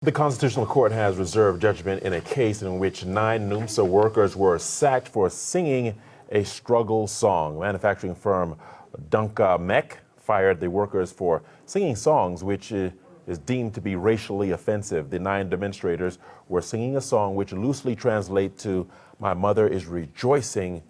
The Constitutional Court has reserved judgment in a case in which 9 Numsa workers were sacked for singing a struggle song. Manufacturing firm Numsa fired the workers for singing songs which is deemed to be racially offensive. The 9 demonstrators were singing a song which loosely translates to "My mother is rejoicing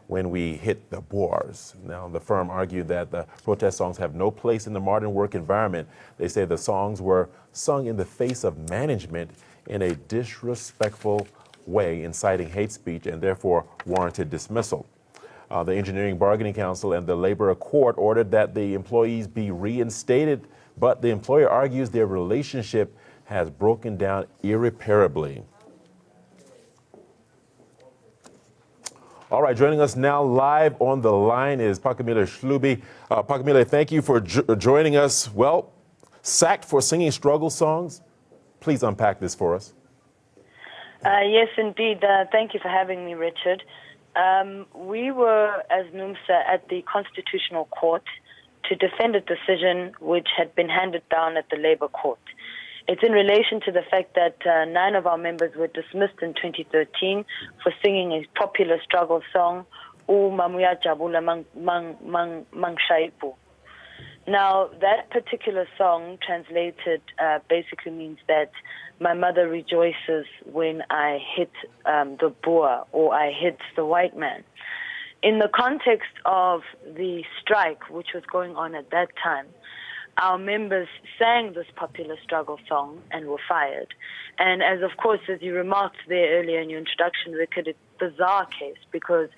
when we hit the Boers." Now, the firm argued that the protest songs have no place in the modern work environment. They say the songs were sung in the face of management in a disrespectful way, inciting hate speech, and therefore warranted dismissal. The Engineering Bargaining Council and the Labor Court ordered that the employees be reinstated, but the employer argues their relationship has broken down irreparably. All right, joining us now live on the line is Pakamile Shlubi. Pakamile, thank you for joining us. Well, sacked for singing struggle songs. Please unpack this for us. Yes, indeed. Thank you for having me, Richard. We were, as Numsa, at the Constitutional Court to defend a decision which had been handed down at the Labor Court. It's in relation to the fact that 9 of our members were dismissed in 2013 for singing a popular struggle song, "U Mamuya Jabula Mang Shaipu." Now, that particular song translated basically means that my mother rejoices when I hit the Boer or I hit the white man. In the context of the strike, which was going on at that time, our members sang this popular struggle song and were fired. And as you remarked there earlier in your introduction, Rickard, it's a bizarre case because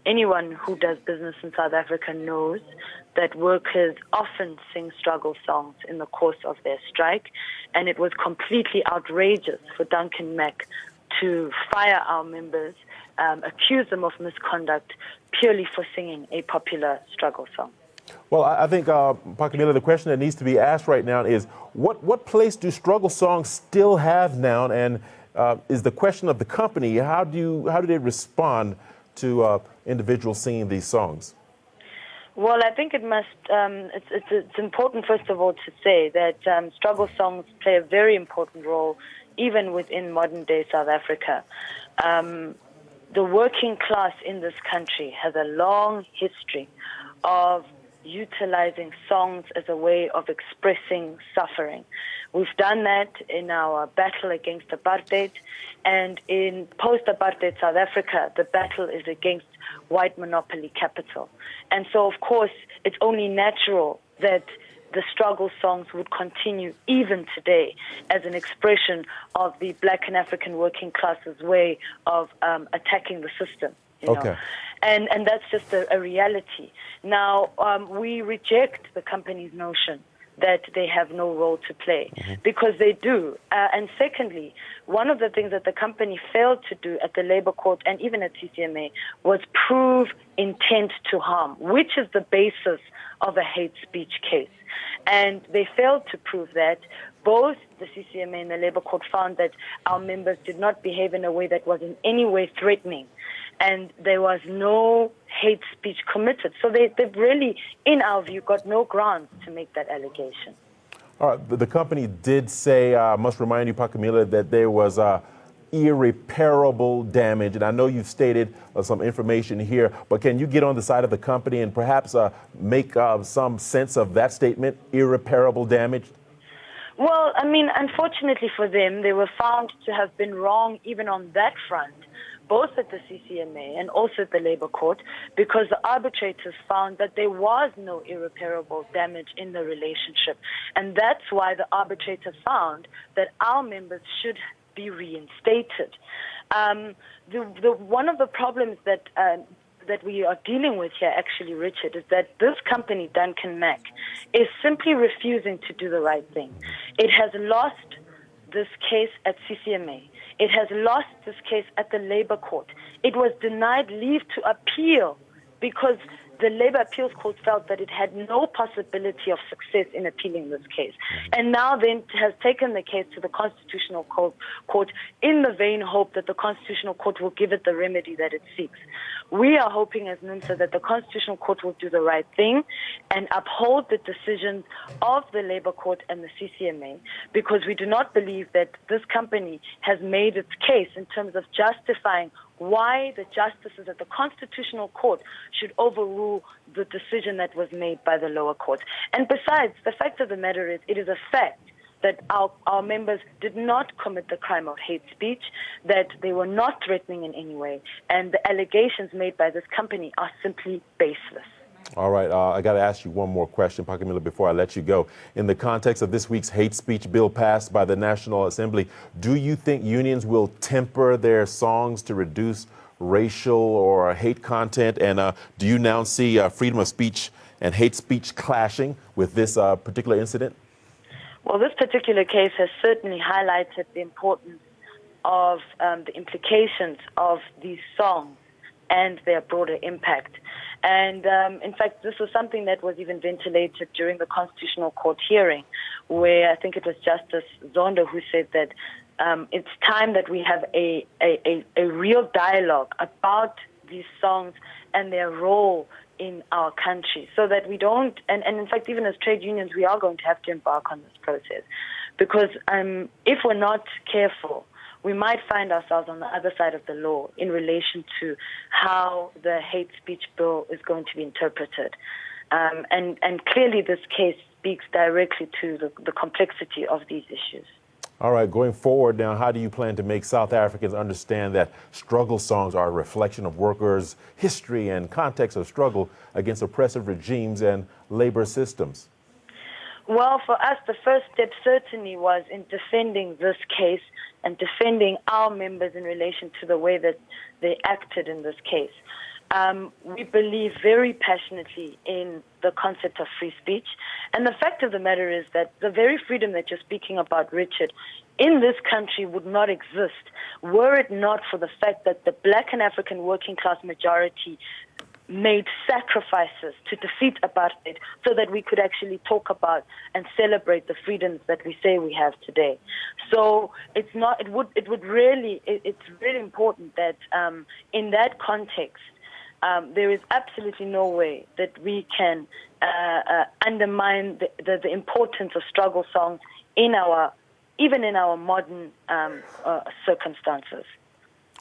anyone who does business in South Africa knows that workers often sing struggle songs in the course of their strike, and it was completely outrageous for Duncan Mack to fire our members, accuse them of misconduct purely for singing a popular struggle song. Well, I think, Pakamile, the question that needs to be asked right now is, what place do struggle songs still have now? And is the question of the company, how do they respond to individuals singing these songs? Well, I think it must. It's important, first of all, to say that struggle songs play a very important role, even within modern-day South Africa. The working class in this country has a long history of utilizing songs as a way of expressing suffering. We've done that in our battle against apartheid, and in post-apartheid South Africa, the battle is against white monopoly capital. And so, of course, it's only natural that the struggle songs would continue even today as an expression of the black and African working class's way of attacking the system. You know? And that's just a reality. Now, we reject the company's notion that they have no role to play, because they do. And secondly, one of the things that the company failed to do at the Labor Court and even at CCMA was prove intent to harm, which is the basis of a hate speech case. And they failed to prove that. Both the CCMA and the Labor Court found that our members did not behave in a way that was in any way threatening, and there was no hate speech committed. So they've really, in our view, got no grounds to make that allegation. All right, the company did say, I must remind you, Pakamile, that there was irreparable damage. And I know you've stated some information here, but can you get on the side of the company and perhaps make some sense of that statement, irreparable damage? Well, I mean, unfortunately for them, they were found to have been wrong even on that front, both at the CCMA and also at the Labor Court, because the arbitrators found that there was no irreparable damage in the relationship. And that's why the arbitrators found that our members should be reinstated. One of the problems that we are dealing with here, actually, Richard, is that this company, Duncan Mack, is simply refusing to do the right thing. It has lost this case at CCMA. It has lost this case at the Labor Court. It was denied leave to appeal because the Labor Appeals Court felt that it had no possibility of success in appealing this case. And now then has taken the case to the Constitutional Court in the vain hope that the Constitutional Court will give it the remedy that it seeks. We are hoping as Numsa that the Constitutional Court will do the right thing and uphold the decisions of the Labor Court and the CCMA, because we do not believe that this company has made its case in terms of justifying why the justices at the Constitutional Court should overrule the decision that was made by the lower court. And besides, the fact of the matter is, it is a fact that our members did not commit the crime of hate speech, that they were not threatening in any way, and the allegations made by this company are simply baseless. All right, I got to ask you one more question, Pakamila, before I let you go. In the context of this week's hate speech bill passed by the National Assembly, do you think unions will temper their songs to reduce racial or hate content? And do you now see freedom of speech and hate speech clashing with this particular incident? Well, this particular case has certainly highlighted the importance of the implications of these songs and their broader impact. And in fact, this was something that was even ventilated during the Constitutional Court hearing, where I think it was Justice Zondo who said that it's time that we have a real dialogue about these songs and their role in our country, so that we don't, and in fact, even as trade unions, we are going to have to embark on this process, because if we're not careful, we might find ourselves on the other side of the law in relation to how the hate speech bill is going to be interpreted. And clearly this case speaks directly to the complexity of these issues. All right, going forward now, how do you plan to make South Africans understand that struggle songs are a reflection of workers' history and context of struggle against oppressive regimes and labor systems? Well, for us, the first step certainly was in defending this case and defending our members in relation to the way that they acted in this case. We believe very passionately in the concept of free speech. And the fact of the matter is that the very freedom that you're speaking about, Richard, in this country would not exist were it not for the fact that the black and African working class majority made sacrifices to defeat apartheid so that we could actually talk about and celebrate the freedoms that we say we have today. So it's really important that in that context, there is absolutely no way that we can undermine the importance of struggle songs even in our modern circumstances.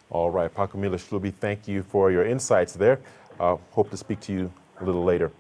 All right, Pakamila Shlubi, thank you for your insights there. Hope to speak to you a little later.